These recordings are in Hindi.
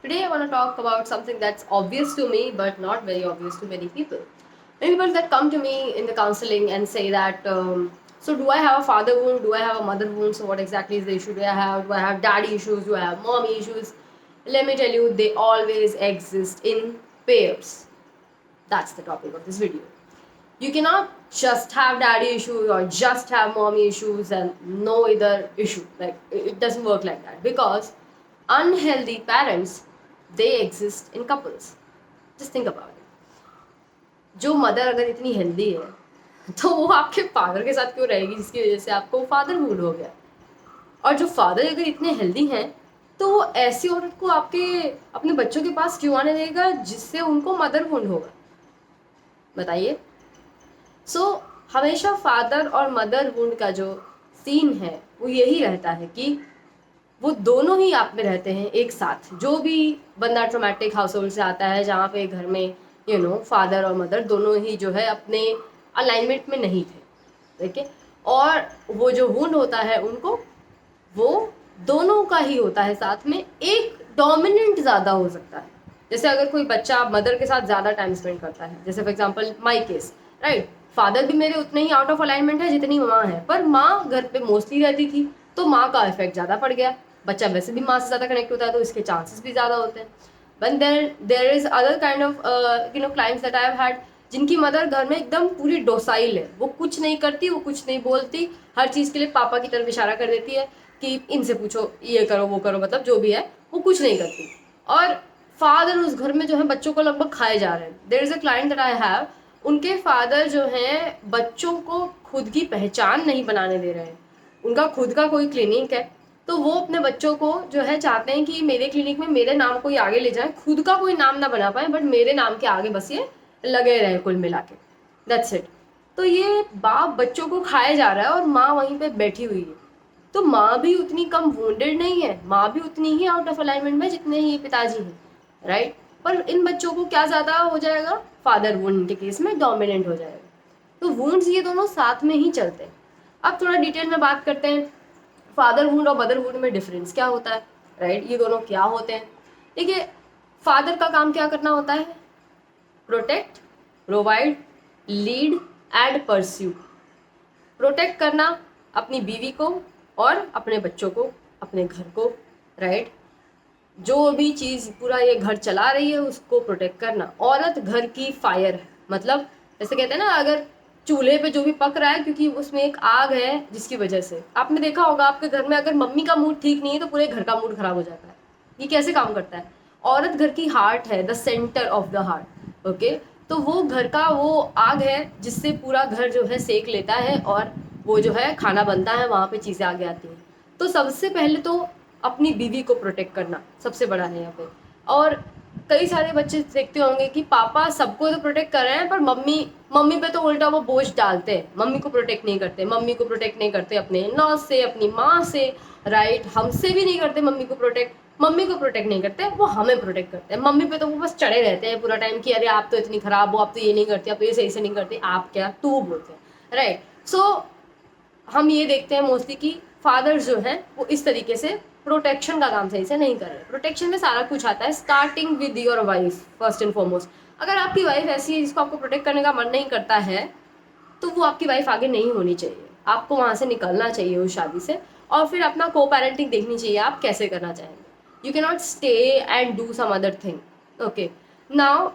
Today I want to talk about something that's obvious to me but not very obvious to many people. Many people that come to me in the counseling and say that, so do I have a father wound? Do I have a mother wound? So what exactly is the issue? Do I have daddy issues? Do I have mommy issues? Let me tell you, they always exist in pairs. That's the topic of this video. You cannot just have daddy issues or just have mommy issues and no other issue. Like it doesn't work like that, because unhealthy parents, they exist in couples. Just think about it. जो मदर अगर इतनी हेल्दी है तो वो आपके फादर के साथ क्यों रहेगी, जिसकी वजह से आपको फादर मूड हो गया। और जो फादर अगर इतने हेल्दी हैं तो वो ऐसी औरत को आपके अपने बच्चों के पास क्यों आने देगा जिससे उनको मदर वुंड होगा, बताइए। हमेशा फादर और मदर वुंड का जो सीन है वो यही रहता है कि वो दोनों ही आप में रहते हैं एक साथ। जो भी बंदा ट्रोमेटिक हाउस होल्ड से आता है जहाँ पे घर में फादर और मदर दोनों ही जो है अपने अलाइनमेंट में नहीं थे, ठीक है। और वो जो वुंड होता है उनको, वो दोनों का ही होता है साथ में। एक डोमिनेंट ज़्यादा हो सकता है, जैसे अगर कोई बच्चा मदर के साथ ज़्यादा टाइम स्पेंड करता है, जैसे for example my case, right. Father भी मेरे उतने ही आउट ऑफ अलाइनमेंट है जितनी माँ है, पर माँ घर पे मोस्टली रहती थी तो माँ का इफेक्ट ज़्यादा पड़ गया। बच्चा वैसे भी माँ से ज़्यादा कनेक्ट होता है तो इसके चांसेस भी ज़्यादा होते हैं। But there is other kind of clients that I have had, जिनकी मदर घर में एकदम पूरी डोसाइल है। वो कुछ नहीं करती, वो कुछ नहीं बोलती, हर चीज़ के लिए पापा की तरफ इशारा कर देती है कि इनसे पूछो, ये करो वो करो, मतलब जो भी है वो कुछ नहीं करती। और फादर उस घर में जो है बच्चों को लगभग खाए जा रहे हैं। There is a client that I have, उनके फादर जो हैं बच्चों को खुद की पहचान नहीं बनाने दे रहे हैं। उनका खुद का कोई क्लिनिक है तो वो अपने बच्चों को जो है चाहते हैं कि मेरे क्लिनिक में मेरे नाम को ही आगे ले जाए, खुद का कोई नाम ना बना पाए बट मेरे नाम के आगे बस ये लगे रहे कुल मिला के, दैट्स इट। तो ये बाप बच्चों को खाए जा रहा है और माँ वहीं पे बैठी हुई है। तो माँ भी उतनी कम वुंडेड नहीं है, माँ भी उतनी ही आउट ऑफ अलाइनमेंट में जितने ही पिताजी हैं, राइट। पर इन बच्चों को क्या ज़्यादा हो जाएगा, फादर वुंड के केस में डोमिनेंट हो जाएगा। तो वुंड्स ये दोनों साथ में ही चलते हैं। अब थोड़ा डिटेल में बात करते हैं, फादर वुंड और मदर वुंड में डिफरेंस क्या होता है, राइट। ये दोनों क्या होते हैं, देखिए। फादर का काम क्या करना होता है, protect, provide, lead and pursue. Protect करना अपनी बीवी को और अपने बच्चों को, अपने घर को, राइट। जो भी चीज़ पूरा ये घर चला रही है उसको प्रोटेक्ट करना। औरत घर की फायर है, मतलब जैसे कहते हैं ना, अगर चूल्हे पे जो भी पक रहा है क्योंकि उसमें एक आग है जिसकी वजह से, आपने देखा होगा आपके घर में अगर मम्मी का मूड ठीक नहीं है तो पूरे घर का मूड खराब हो जाता है। ये कैसे काम करता है, औरत घर की हार्ट है, the centre of the heart, okay. तो वो घर का वो आग है जिससे पूरा घर जो है सेक लेता है और वो जो है खाना बनता है, वहाँ पे चीज़ें आगे आती हैं। तो सबसे पहले तो अपनी बीवी को प्रोटेक्ट करना सबसे बड़ा है यहाँ पे। और कई सारे बच्चे देखते होंगे कि पापा सबको तो प्रोटेक्ट कर रहे हैं पर मम्मी मम्मी पे तो उल्टा वो बोझ डालते हैं, मम्मी को प्रोटेक्ट नहीं करते। मम्मी को प्रोटेक्ट नहीं करते अपने इन से, अपनी माँ से, राइट। हमसे भी नहीं करते मम्मी को प्रोटेक्ट, मम्मी को प्रोटेक्ट नहीं करते, वो हमें प्रोटेक्ट करते हैं। मम्मी पे तो वो बस चढ़े रहते हैं पूरा टाइम कि अरे आप तो इतनी खराब हो, आप तो ये नहीं करती, आप तो ये सही से नहीं करती, आप क्या, तो वो बोलते हैं, राइट। हम ये देखते हैं मोस्टली कि फादर्स जो हैं वो इस तरीके से प्रोटेक्शन का काम सही से नहीं कर रहे। प्रोटेक्शन में सारा कुछ आता है, starting with your wife first and foremost. अगर आपकी वाइफ ऐसी है जिसको आपको प्रोटेक्ट करने का मन नहीं करता है तो वो आपकी वाइफ आगे नहीं होनी चाहिए, आपको वहाँ से निकलना चाहिए उस शादी से, और फिर अपना को पेरेंटिंग देखनी चाहिए आप कैसे करना चाहेंगे। You can not stay and do some other thing, okay. Now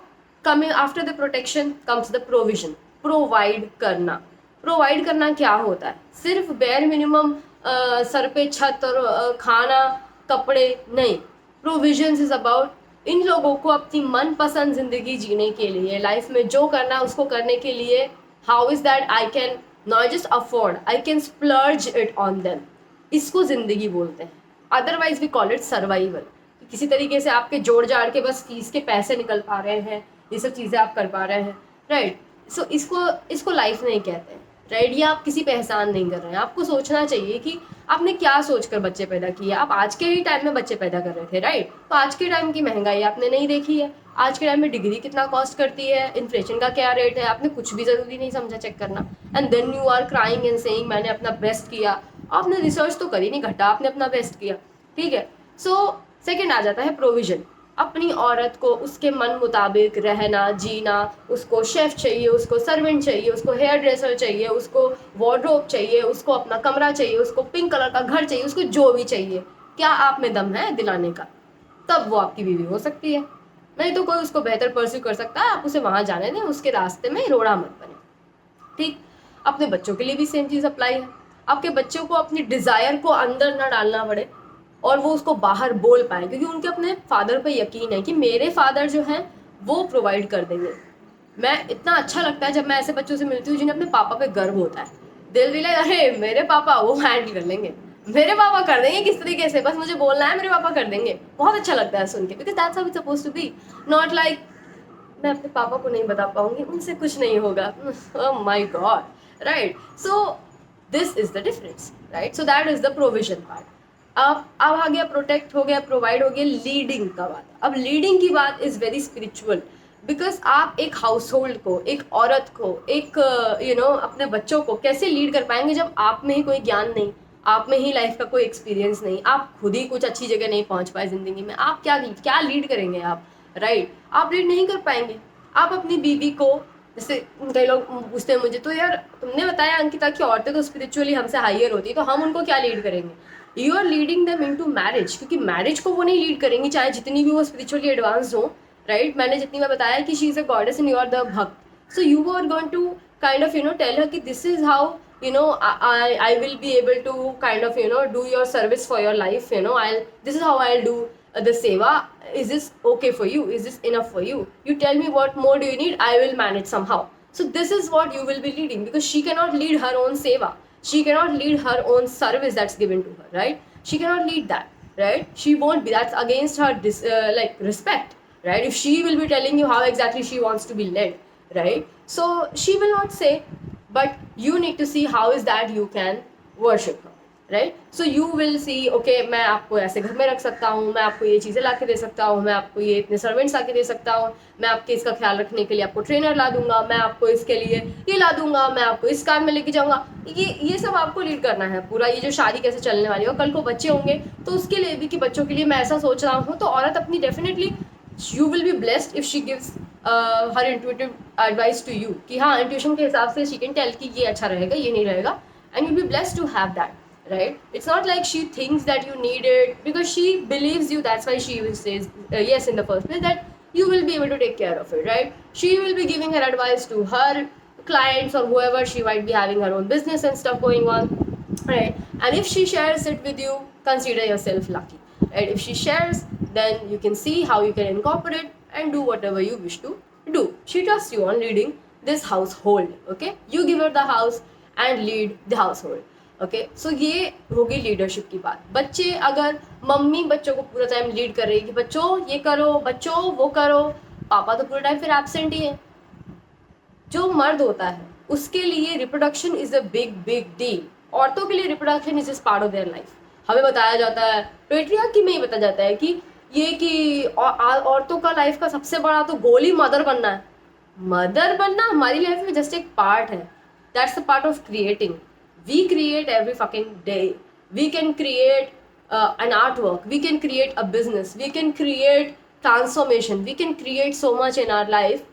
coming after the protection comes the provision, provide करना। प्रोवाइड करना क्या होता है, सिर्फ बेयर मिनिमम सर पे छत और खाना कपड़े नहीं। प्रोविजंस इज अबाउट इन लोगों को अपनी मनपसंद जिंदगी जीने के लिए, लाइफ में जो करना है उसको करने के लिए, how is that I can not just afford, I can splurge it on them, इसको जिंदगी बोलते हैं। Otherwise we call it survival. किसी तरीके से आपके जोड़ जाड़ के बस फीस के पैसे निकल पा रहे हैं, ये सब चीज़ें आप कर पा रहे हैं, राइट। सो इसको लाइफ नहीं कहते हैं, राइट। ये आप किसी पे एहसान नहीं कर रहे हैं। आपको सोचना चाहिए कि आपने क्या सोचकर बच्चे पैदा किए। आप आज के ही टाइम में बच्चे पैदा कर रहे थे, राइट। तो आज के टाइम की महंगाई आपने नहीं देखी है, आज के टाइम में डिग्री कितना कॉस्ट करती है, इन्फ्लेशन का क्या रेट है, आपने कुछ भी ज़रूरी नहीं समझा चेक करना। And then you are crying and saying मैंने अपना बेस्ट किया। आपने रिसर्च तो करी नहीं घटा, आपने अपना बेस्ट किया, ठीक है। सो सेकेंड आ जाता है प्रोविजन। अपनी औरत को उसके मन मुताबिक रहना, जीना, उसको शेफ चाहिए, उसको सर्वेंट चाहिए, उसको हेयर ड्रेसर चाहिए, उसको वार्डरोब चाहिए, उसको अपना कमरा चाहिए, उसको पिंक कलर का घर चाहिए, उसको जो भी चाहिए, क्या आप में दम है दिलाने का? तब वो आपकी बीवी हो सकती है। नहीं तो कोई उसको बेहतर परस्यू कर सकता है, आप उसे वहां जाने दें, उसके रास्ते में रोड़ा मत बने। ठीक, अपने बच्चों के लिए भी सेम चीज अप्लाई है। आपके बच्चों को अपनी डिजायर को अंदर ना डालना पड़े और वो उसको बाहर बोल पाए, क्योंकि उनके अपने फादर पे यकीन है कि मेरे फादर जो हैं वो प्रोवाइड कर देंगे। मैं इतना अच्छा लगता है जब मैं ऐसे बच्चों से मिलती हूँ जिन्हें अपने पापा पे गर्व होता है। दिल भी लाइक अरे मेरे पापा वो हैंडल कर लेंगे, मेरे पापा कर देंगे किस तरीके से, बस मुझे बोलना है मेरे पापा कर देंगे। बहुत अच्छा लगता है सुन के, because that's how it's supposed to be. Not like मैं अपने पापा को नहीं बता पाऊंगी, उनसे कुछ नहीं होगा, oh my God, right? So this is the difference, right? So that is the provision part. अब आ गया प्रोटेक्ट, हो गया प्रोवाइड, हो गया लीडिंग का बात। अब लीडिंग की बात इज वेरी स्पिरिचुअल, बिकॉज आप एक हाउस होल्ड को, एक औरत को, एक अपने बच्चों को कैसे लीड कर पाएंगे जब आप में ही कोई ज्ञान नहीं, आप में ही लाइफ का कोई एक्सपीरियंस नहीं, आप खुद ही कुछ अच्छी जगह नहीं पहुंच पाए जिंदगी में, आप क्या क्या लीड करेंगे आप? राइट, आप लीड नहीं कर पाएंगे। आप अपनी बीवी को, जैसे कई लोग पूछते हैं मुझे, तो यार तुमने बताया अंकिता की औरतें तो स्पिरिचुअली हमसे हाइयर होती है, तो हम उनको क्या लीड करेंगे? You are leading them into marriage, क्योंकि मैरिज को वो नहीं लीड करेंगी चाहे जितनी भी वो स्पिरिचुअली एडवांस हो, राइट? मैंने जितनी बार बताया कि she is a goddess and you are the bhakt, so you are going to kind of tell her कि this is how I will be able to kind of do your service for your life, this is how I'll do the seva. Is this okay for you? Is this enough for you? You tell me what more do you need, I will manage somehow. So this is what you will be leading, because she cannot lead her own seva, she cannot lead her own service that's given to her, right? She cannot lead that, right? She won't be, that's against her like respect, right? If she will be telling you how exactly she wants to be led, right? So she will not say, but you need to see how is that you can worship her, right? So you will see, okay, मैं आपको ऐसे घर में रख सकता हूँ, मैं आपको ये चीज़ें ला के दे सकता हूँ, मैं आपको ये इतने सर्वेंट्स ला के दे सकता हूँ, मैं आपके इसका ख्याल रखने के लिए आपको ट्रेनर ला दूंगा, मैं आपको इसके लिए ये ला दूंगा, मैं आपको इस कार में लेके जाऊंगा। ये सब आपको लीड करना है पूरा। ये जो शादी कैसे चलने वाली है, और कल को बच्चे होंगे तो उसके लिए भी कि बच्चों के लिए मैं ऐसा सोच रहा हूँ, तो औरत अपनी definitely you will be blessed if she gives her intuitive advice to you, कि हाँ intuition के हिसाब से she can tell कि ये अच्छा रहेगा, ये नहीं रहेगा, and you'll be blessed to have that, right? It's not like she thinks that you need it, because she believes you, that's why she will say yes in the first place, that you will be able to take care of it, right? She will be giving her advice to her clients or whoever, she might be having her own business and stuff going on, right? And if she shares it with you, consider yourself lucky, right? If she shares, then you can see how you can incorporate and do whatever you wish to do. She trusts you on leading this household, okay? You give her the house and lead the household, okay? So ये होगी लीडरशिप की बात। बच्चे, अगर मम्मी बच्चों को पूरा टाइम लीड कर रही है कि बच्चों ये करो, बच्चों वो करो, पापा तो पूरा टाइम फिर एब्सेंट ही है। जो मर्द होता है उसके लिए reproduction is a big big deal. औरतों के लिए reproduction is just part of their life. हमें बताया जाता है, पेट्रियार्की में ही बताया जाता है कि ये कि औरतों का लाइफ का सबसे बड़ा तो गोल ही मदर बनना है। मदर बनना हमारी लाइफ में जस्ट एक पार्ट है, that's the part of creating. We create every fucking day, we can create an artwork, we can create a business, we can create transformation, we can create so much in our life.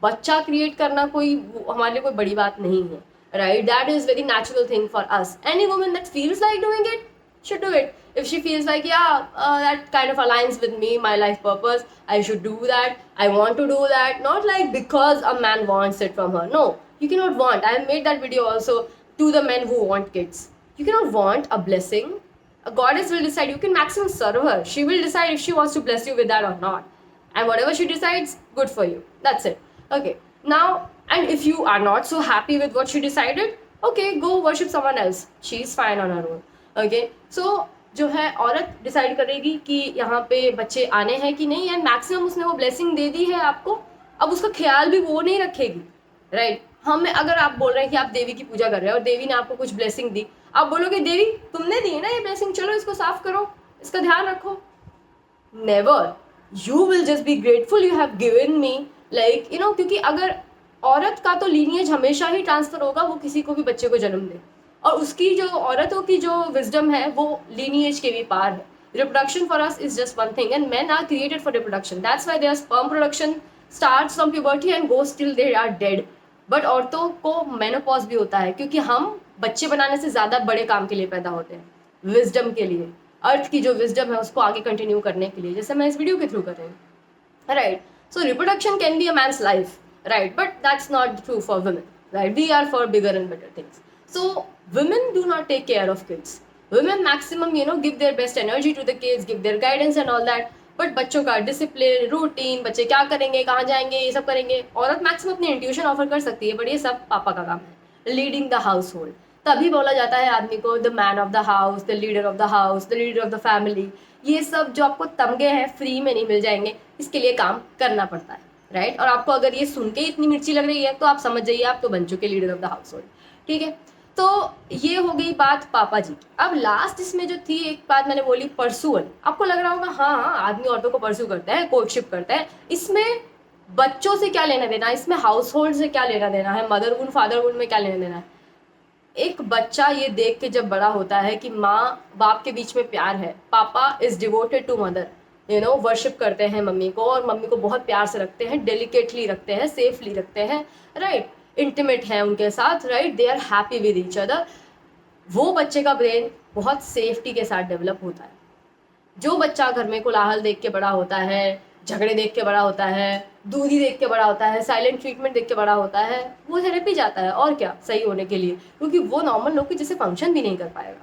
बच्चा क्रिएट करना कोई हमारे लिए कोई बड़ी बात नहीं है, right? That is very natural thing for us. Any woman that feels like doing it should do it. If she feels like, yeah, that kind of aligns with me, my life purpose, I should do that, I want to do that. Not like because a man wants it from her. No, you cannot want. I have made that video also to the men who want kids. You cannot want a blessing. A goddess will decide. You can maximum serve her. She will decide if she wants to bless you with that or not. And whatever she decides, good for you. That's it. Okay. Now, and if you are not so happy with what she decided, okay, go worship someone else. She's fine on her own. Okay, so जो है औरत डिसाइड करेगी कि यहाँ पे बच्चे आने हैं कि नहीं, एंड मैक्सिमम उसने वो ब्लेसिंग दे दी है आपको, अब उसका ख्याल भी वो नहीं रखेगी, राइट? हमें, अगर आप बोल रहे हैं कि आप देवी की पूजा कर रहे हैं और देवी ने आपको कुछ ब्लेसिंग दी, आप बोलोगे देवी तुमने दी है ना ये ब्लेसिंग, चलो इसको साफ करो, इसका ध्यान रखो। Never, you will just be grateful you have given me, like क्योंकि अगर औरत का तो लीनियज हमेशा ही ट्रांसफर होगा, वो किसी को भी बच्चे को जन्म दे, और उसकी जो औरतों की जो विजडम है वो लीनिएज के भी पार है। Reproduction for us is just one thing, and men are created for reproduction. That's why their sperm production starts from puberty and goes till they are dead. But औरतों को मेनोपॉज भी होता है, क्योंकि हम बच्चे बनाने से ज़्यादा बड़े काम के लिए पैदा होते हैं, विजडम के लिए, अर्थ की जो विजडम है उसको आगे कंटिन्यू करने के लिए, जैसे मैं इस वीडियो के थ्रू कर रही हूँ, right. So reproduction can be a man's life, right, but that's not true for women, right. We are for bigger and better things. So women do not take care of kids. Women maximum, give their best energy to the kids, give their guidance and all that. But बच्चों का डिसिप्लिन, रूटीन, बच्चे क्या करेंगे, कहाँ जाएंगे, ये सब करेंगे. औरत मैक्सिमम अपनी इंट्यूशन ऑफर कर सकती है, बट ये सब पापा का काम है. लीडिंग द हाउस होल्ड, तभी बोला जाता है आदमी को the man of the house, the leader of the house, the leader of the family. ये सब जो आपको तमगे हैं फ्री में नहीं मिल जाएंगे, इसके लिए काम करना पड़ता है, राइट. और आपको अगर ये सुन के इतनी मिर्ची लग रही है तो आप समझ जाइए आप तो बन चुके leader of the house hold. ठीक है, तो ये हो गई बात पापा जी की. अब लास्ट इसमें जो थी एक बात मैंने बोली, परसुअल. आपको लग रहा होगा हाँ आदमी औरतों को परस्यू करता है, कोर्टशिप करता है, इसमें बच्चों से क्या लेना देना है, इसमें हाउस होल्ड से क्या लेना देना है, मदरहुड फादरहुड में क्या लेना देना है. एक बच्चा ये देख के जब बड़ा होता है कि माँ बाप के बीच में प्यार है, पापा is devoted to mother, worship करते हैं मम्मी को, और मम्मी को बहुत प्यार से रखते हैं, डेलिकेटली रखते हैं, सेफली रखते हैं, राइट, इंटीमेट है उनके साथ, right, they are happy with each other. वो बच्चे का ब्रेन बहुत सेफ्टी के साथ डेवलप होता है. जो बच्चा घर में कोलाहल देख के बड़ा होता है, झगड़े देख के बड़ा होता है, दूधी देख के बड़ा होता है, साइलेंट ट्रीटमेंट देख के बड़ा होता है, वो थेरेपी जाता है, और क्या, सही होने के लिए, क्योंकि वो नॉर्मल लोग की जैसे फंक्शन भी नहीं कर पाएगा,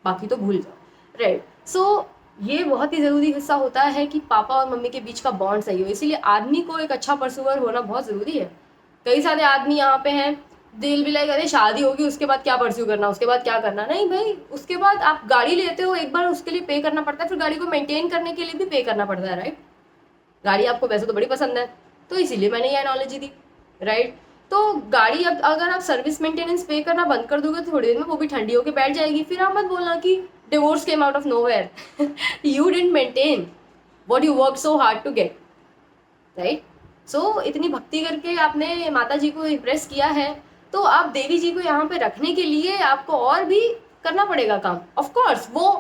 बाकी तो भूल जाओ, राइट. सो ये बहुत ही ज़रूरी हिस्सा होता है कि पापा और मम्मी के बीच का बॉन्ड सही हो. इसीलिए आदमी को एक अच्छा परसुअर होना बहुत ज़रूरी है. कई सारे आदमी यहाँ पे हैं, दिल भी लाइक अरे शादी होगी उसके बाद क्या परस्यू करना, उसके बाद क्या करना. नहीं भाई, उसके बाद आप गाड़ी लेते हो, एक बार उसके लिए पे करना पड़ता है, फिर गाड़ी को मेंटेन करने के लिए भी पे करना पड़ता है, राइट. गाड़ी आपको वैसे तो बड़ी पसंद है, तो इसीलिए मैंने ये एनोलॉजी दी, राइट. तो गाड़ी अब अगर आप सर्विस मेंटेनेंस पे करना बंद कर दोगे तो थोड़ी देर में वो भी ठंडी होकर बैठ जाएगी. फिर आप मत बोलना कि divorce came out of nowhere. You didn't maintain what you work so hard to get, right. So इतनी भक्ति करके आपने माता जी को इम्प्रेस किया है, तो आप देवी जी को यहाँ पे रखने के लिए आपको और भी करना पड़ेगा काम. ऑफ कोर्स वो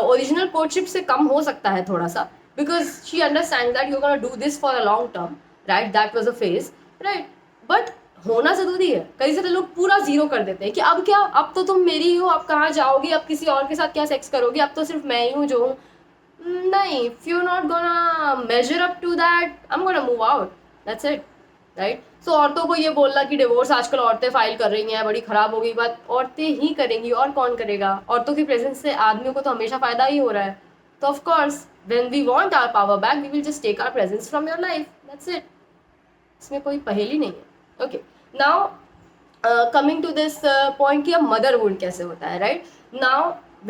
ओरिजिनल कोर्टशिप से कम हो सकता है थोड़ा सा, because she understand that you gonna do this for a long term, right, that was a phase, right. But होना ज़रूरी है. कई सारे लोग पूरा जीरो कर देते हैं कि अब क्या, अब तो तुम मेरी हो, अब कहाँ जाओगी, अब किसी और के साथ क्या सेक्स करोगी, अब तो सिर्फ मैं ही हूँ जो हूँ. नहीं, if you're not gonna measure up to that, I'm gonna move out. That's it, right? So औरतों को ये बोलना कि डिवोर्स आजकल औरतें फाइल कर रही हैं, बड़ी खराब हो गई बात, औरतें ही करेंगी और कौन करेगा. औरतों की प्रेजेंस से आदमियों को तो हमेशा फ़ायदा ही हो रहा है. तो of course when we want our power back, we will just take our presence from your life. That's it. इसमें कोई पहेली नहीं है. Okay, now coming to this point कि अब मदरहुड कैसे होता है, right? Now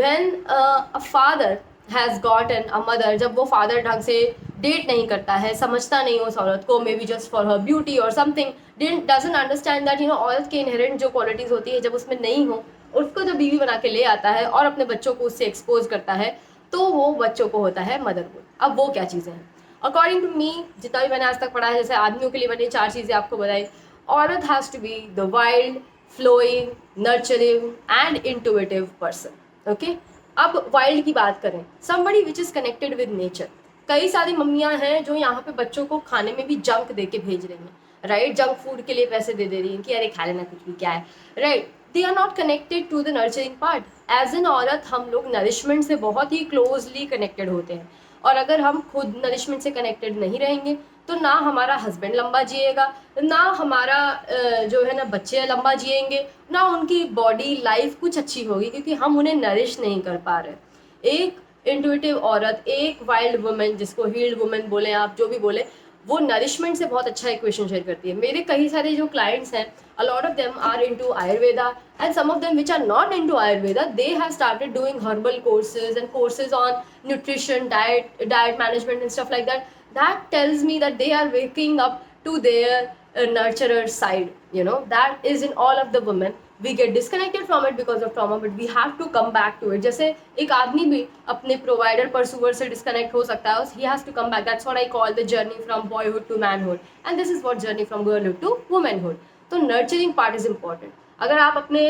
when a father has got an a mother, जब वो फादर ढंग से डेट नहीं करता है, समझता नहीं उस औरत को, may be just for her beauty और समथिंग, डजंट अंडरस्टैंड दैट औरत के इनहेरेंट जो क्वालिटीज़ होती है जब उसमें नहीं हो, उसको जब बीवी बना के ले आता है और अपने बच्चों को उससे एक्सपोज करता है, तो वो बच्चों को होता है मदरहुड. अब वो क्या चीज़ें हैं अकॉर्डिंग टू मी, जितना भी मैंने आज तक पढ़ा है, जैसे आदमियों के लिए मैंने 4 चीज़ें आपको बताई. औरत has to be the wild, flowing, nurturing and intuitive person. Okay, अब वाइल्ड की बात करें, somebody which is connected with nature. कई सारी मम्मियाँ हैं जो यहाँ पे बच्चों को खाने में भी जंक दे के भेज रही हैं, राइट. जंक फूड के लिए पैसे दे रही हैं कि अरे खा लेना कुछ भी, क्या है, right. They are not connected to the nurturing part. As an औरत हम लोग नरिशमेंट से बहुत ही क्लोजली कनेक्टेड होते हैं, और अगर हम खुद नरिशमेंट से कनेक्टेड नहीं रहेंगे तो ना हमारा हस्बैंड लंबा जिएगा, ना हमारा जो है ना बच्चे लंबा जिएंगे, ना उनकी बॉडी लाइफ कुछ अच्छी होगी, क्योंकि हम उन्हें नरिश नहीं कर पा रहे. एक इंट्यूटिव औरत, एक वाइल्ड वुमेन, जिसको हील्ड वुमेन बोले आप जो भी बोले, वो नरिशमेंट से बहुत अच्छा इक्वेशन शेयर करती है. मेरे कई सारे जो क्लाइंट्स हैं, a lot of them are into Ayurveda, and some of them which are not into Ayurveda, they have started doing herbal courses and courses on nutrition, diet management and stuff like that. That tells me that they are waking up to their nurturer side. That is in all of the women. We get disconnected from it because of trauma, but we have to come back to it. जैसे एक आदमी भी अपने प्रोवाइडर परसूअर से डिस्कनेक्ट हो सकता है, he has to come back. That's what I call the journey from boyhood to manhood, and this is what journey from girlhood to womanhood. तो नर्चरिंग पार्ट इज इम्पॉर्टेंट. अगर आप अपने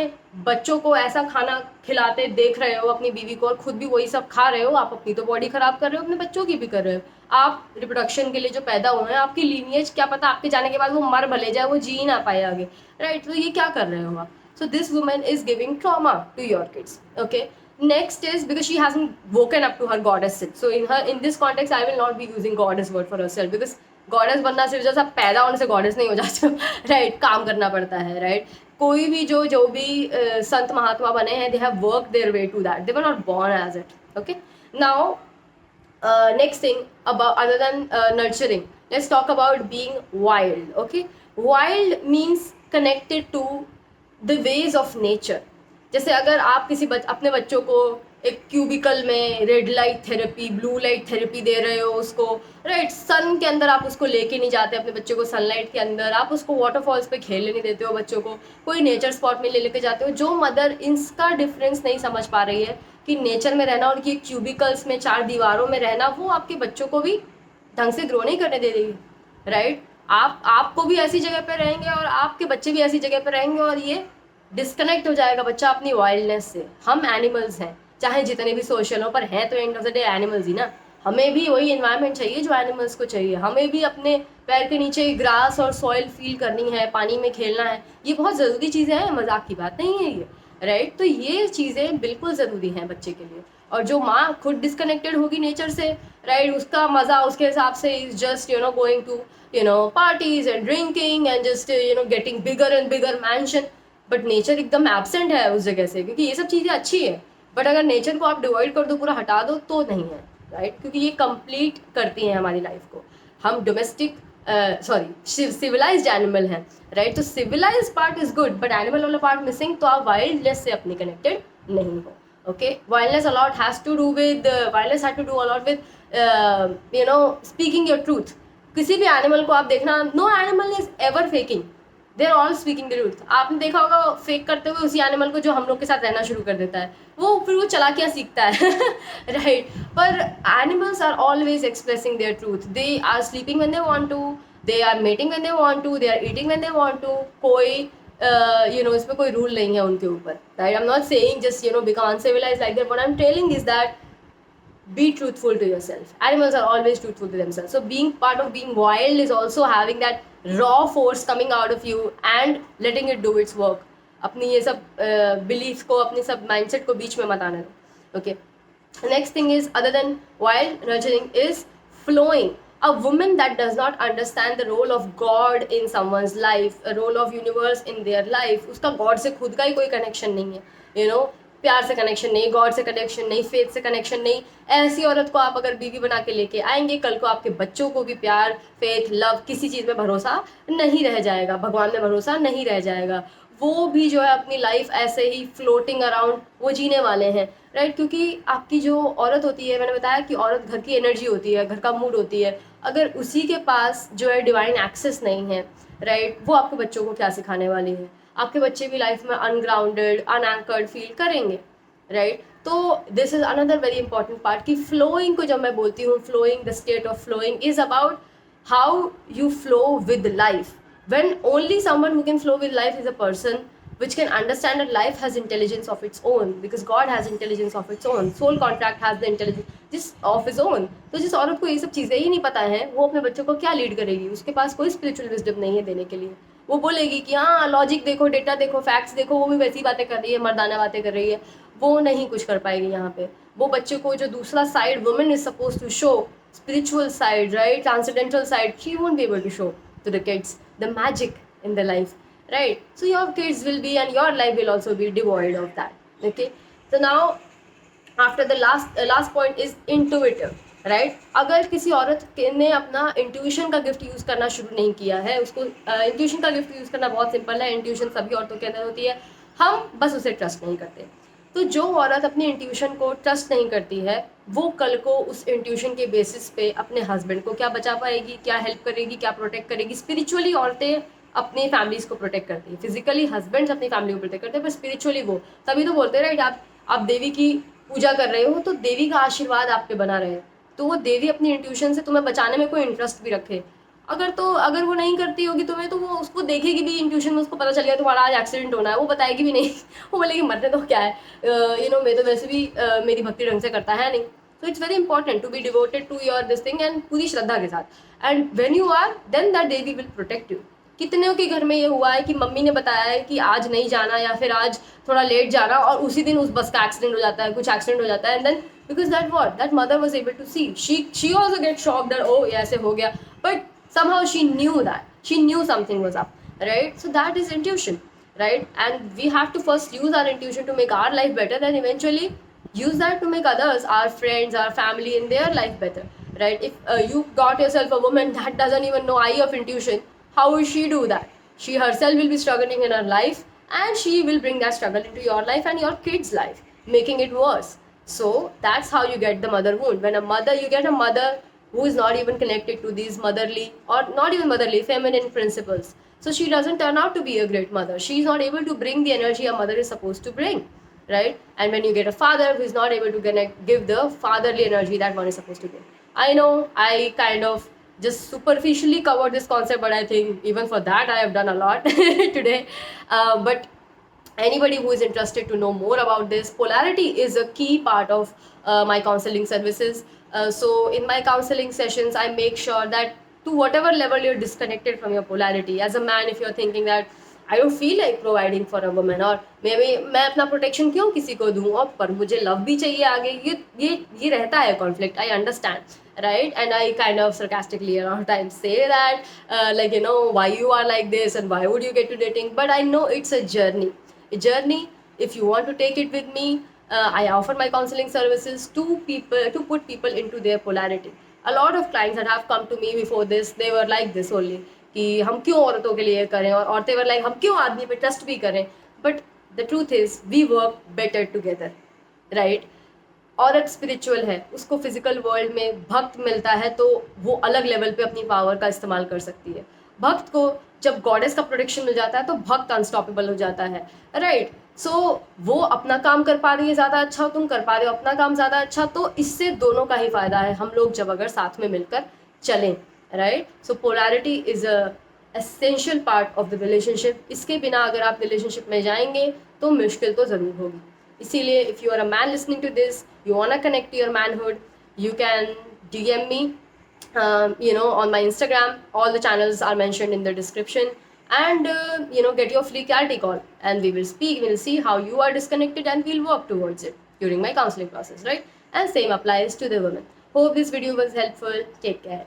बच्चों को ऐसा खाना खिलाते देख रहे हो, अपनी बीवी को, और खुद भी वही सब खा रहे हो, आप अपनी तो बॉडी खराब कर रहे हो, अपने बच्चों की भी कर रहे हो। आप रिप्रोडक्शन के लिए जो पैदा हुए हैं, आपकी लीनिएज क्या पता आपके जाने के बाद वो मर भले जाए, वो जी ना पाए आगे, राइट? तो ये क्या कर रहे हो आप? So this woman is giving trauma to your kids. Okay. Next is because she hasn't woken up to her goddess. So in this context, I will not be using goddess word for herself, because goddess बनना सिर्फ जैसा पैदा होने से goddess नहीं हो जाता, right? काम करना पड़ता है, right? कोई भी जो भी संत महात्मा बने हैं, they have worked their way to that. They were not born as it. Okay. Now, next thing about, other than nurturing, let's talk about being wild. Okay. Wild means connected to the ways of nature. जैसे अगर आप अपने बच्चों को एक क्यूबिकल में red light therapy, blue light therapy दे रहे हो उसको, राइट? सन के अंदर आप उसको लेके नहीं जाते अपने बच्चों को, सनलाइट के अंदर आप उसको वाटरफॉल्स पे खेलने नहीं देते हो बच्चों को, कोई नेचर स्पॉट में लेके जाते हो। जो मदर इसका डिफरेंस नहीं समझ पा रही है कि नेचर में रहना और कि क्यूबिकल्स में 4 दीवारों में रहना, वो आपके बच्चों को भी ढंग से ग्रो नहीं करने दे रही, राइट? आपको भी ऐसी जगह पे रहेंगे और आपके बच्चे भी ऐसी जगह पे रहेंगे, और ये डिस्कनेक्ट हो जाएगा बच्चा अपनी वाइल्डनेस से। हम एनिमल्स हैं, चाहे जितने भी सोशल हो, पर हैं तो end of the day animals ही ना। हमें भी वही एनवायरनमेंट चाहिए जो एनिमल्स को चाहिए। हमें भी अपने पैर के नीचे ग्रास और सॉइल फील करनी है, पानी में खेलना है। ये बहुत ज़रूरी चीज़ें हैं, मजाक की बात नहीं है ये, राइट? तो ये चीज़ें बिल्कुल ज़रूरी हैं बच्चे के लिए। और जो माँ खुद डिस्कनेक्टेड होगी नेचर से, राइट, उसका मज़ा उसके हिसाब से is just going to parties and drinking and just getting bigger and bigger mansion. But nature एकदम एब्सेंट है उस जगह से, क्योंकि ये सब चीज़ें अच्छी है, बट अगर नेचर को आप डिवाइड कर दो, पूरा हटा दो, तो नहीं है, राइट? क्योंकि ये कंप्लीट करती हैं हमारी लाइफ को। हम डोमेस्टिक सिविलाइज्ड एनिमल हैं, राइट? तो civilised part is good, but animal वाला पार्ट मिसिंग, तो आप वाइल्डनेस से अपनी कनेक्टेड नहीं हो। Okay, wildness a lot has to do with wildness had to do a lot with speaking your truth. किसी भी एनिमल को आप देखना, no animal is ever faking, they are all speaking the truth. आपने देखा होगा फेक करते हुए उसी एनिमल को जो हम लोग के साथ रहना शुरू कर देता है, वो फिर वो चलाकियाँ सीखता है, राइट? पर animals are always expressing their truth. They are sleeping when they want to, they are mating when they want to, they are eating when they want to. कोई इसमें कोई रूल नहीं है उनके ऊपर, right? I am not saying just become uncivilised like that, but I am telling is that be truthful to yourself. Animals are always truthful to themselves. So being part of being wild is also having that raw force coming out of you and letting it do its work. अपनी ये सब beliefs को, अपनी सब mindset को बीच में मत आने दो. Okay. Next thing is, other than wild, nurturing is flowing. A woman that does not understand the role of God in someone's life, a role of universe in their life, उसका God से खुद का ही कोई connection नहीं है, प्यार से कनेक्शन नहीं, गॉड से कनेक्शन नहीं, फेथ से कनेक्शन नहीं, ऐसी औरत को आप अगर बीवी बना के लेके आएंगे, कल को आपके बच्चों को भी प्यार, फेथ, लव, किसी चीज़ में भरोसा नहीं रह जाएगा, भगवान में भरोसा नहीं रह जाएगा। वो भी जो है अपनी लाइफ ऐसे ही फ्लोटिंग अराउंड वो जीने वाले हैं, राइट? क्योंकि आपकी जो औरत होती है, मैंने बताया कि औरत घर की एनर्जी होती है, घर का मूड होती है, अगर उसी के पास जो है डिवाइन एक्सेस नहीं है, राइट, वो आपके बच्चों को क्या सिखाने वाली है? आपके बच्चे भी लाइफ में अनग्राउंडेड, अनएंकर्ड फील करेंगे, राइट? तो this is another very important part कि फ्लोइंग को जब मैं बोलती हूँ, flowing, the state of flowing is about how you flow with life. When only someone who can flow with life is a person which can understand that life has intelligence of its own, because God has intelligence of its own. Soul contract has the intelligence of his own. तो जिस औरत को ये सब चीज़ें ही नहीं पता है, वो अपने बच्चों को क्या लीड करेगी? उसके पास कोई स्पिरिचुअल विजडम नहीं है देने के लिए. वो बोलेगी कि हाँ, लॉजिक देखो, डेटा देखो, फैक्ट्स देखो, वो भी वैसी बातें कर रही है, मर्दाना बातें कर रही है. वो नहीं कुछ कर पाएगी यहाँ पे. वो बच्चे को जो दूसरा side women is suppose to show, spiritual side, right, transcendental side, she won't be able to show to the kids the magic in their life, right? So your kids will be, and your life will also be devoid of that. Okay, so now after the last point is intuitive, right? अगर किसी औरत ने अपना इंट्यूशन का गिफ्ट यूज़ करना शुरू नहीं किया है, उसको इंट्यूशन का गिफ्ट यूज़ करना बहुत सिंपल है. इंट्यूशन सभी औरतों के अंदर होती है, हम बस उसे ट्रस्ट नहीं करते. तो जो औरत अपनी इंट्यूशन को ट्रस्ट नहीं करती है, वो कल को उस इंट्यूशन के बेसिस पे अपने हस्बैंड को क्या बचा पाएगी, क्या हेल्प करेगी, क्या प्रोटेक्ट करेगी? स्पिरिचुअली औरतें अपनी फैमिलीज को प्रोटेक्ट करती है, फिजिकली हस्बैंड्स अपनी फैमिली को प्रोटेक्ट करते हैं, पर स्पिरिचुअली वो तभी तो बोलते हैं, राइट, आप देवी की पूजा कर रहे हो तो देवी का आशीर्वाद आप पे बना रहे. तो वो देवी अपनी इंट्यूशन से तुम्हें बचाने में कोई इंटरेस्ट भी रखे. अगर वो नहीं करती होगी तुम्हें, तो वो उसको देखेगी भी, इंट्यूशन में उसको पता चल गया तुम्हारा आज एक्सीडेंट होना है, वो बताएगी भी नहीं वो बोलेगी मरने तो क्या है, मैं तो वैसे भी मेरी भक्ति ढंग से करता है नहीं. So it's very important to be devoted to your this thing and पूरी श्रद्धा के साथ. And when you are, then that devi will protect you. कितने के घर में ये हुआ है कि मम्मी ने बताया है कि आज नहीं जाना या फिर आज थोड़ा लेट जाना, और उसी दिन उस बस का एक्सीडेंट हो जाता है, कुछ एक्सीडेंट हो जाता है. And then because that mother was able to see, she also get shocked that oh ऐसे हो गया, but somehow she knew something was up, right? So that is intuition, right? And we have to first use our intuition to make our life better, and eventually use that to make others, our friends, our family, in their life better, right? If you got yourself a woman that doesn't even know eye of intuition, how will she do that? She herself will be struggling in her life, and she will bring that struggle into your life and your kids life, making it worse. So that's how you get the mother wound. When you get a mother who is not even connected to these motherly, or not even motherly, feminine principles, so she doesn't turn out to be a great mother. She is not able to bring the energy a mother is supposed to bring, right? And when you get a father who is not able to give the fatherly energy that one is supposed to give. I know I kind of just superficially covered this concept, but I think even for that I have done a lot today. But anybody who is interested to know more about this, polarity is a key part of my counseling services. So in my counseling sessions, I make sure that to whatever level you're disconnected from your polarity, as a man, if you're thinking that I don't feel like providing for a woman, और मैं अपना प्रोटेक्शन क्यों किसी को दूँ, और पर मुझे लव भी चाहिए आगे, ये रहता है conflict. I understand, right? And I kind of sarcastically around times say that why you are like this and why would you get to dating, but I know it's a journey. If you want to take it with me, I offer my counseling services to put people into their polarity. A lot of clients that have come to me before this, they were like this only, कि हम क्यों औरतों के लिए करें, और औरतें वर लाइक हम क्यों आदमी पे ट्रस्ट भी करें. But the truth is we work better together, right? औरत स्पिरिचुअल है, उसको फिजिकल वर्ल्ड में भक्त मिलता है, तो वो अलग लेवल पे अपनी पावर का इस्तेमाल कर सकती है. भक्त को जब गॉडेस का प्रोटेक्शन मिल जाता है तो भक्त अनस्टॉपेबल हो जाता है, राइट? सो वो अपना काम कर पा रही है ज़्यादा अच्छा, तुम कर पा रहे हो अपना काम ज़्यादा अच्छा, तो इससे दोनों का ही फायदा है हम लोग जब अगर साथ में मिलकर चलें, right? So polarity is a essential part of the relationship. इसके बिना अगर आप रिलेशनशिप में जाएंगे तो मुश्किल तो ज़रूर होगी. इसीलिए if you are a man listening to this, you want to connect to your manhood, you can DM me, on my Instagram. All the channels are mentioned in the description, and get your free clarity call, and we will speak. We'll see how you are disconnected, and we'll work towards it during my counseling process, right? And same applies to the women. Hope this video was helpful. Take care.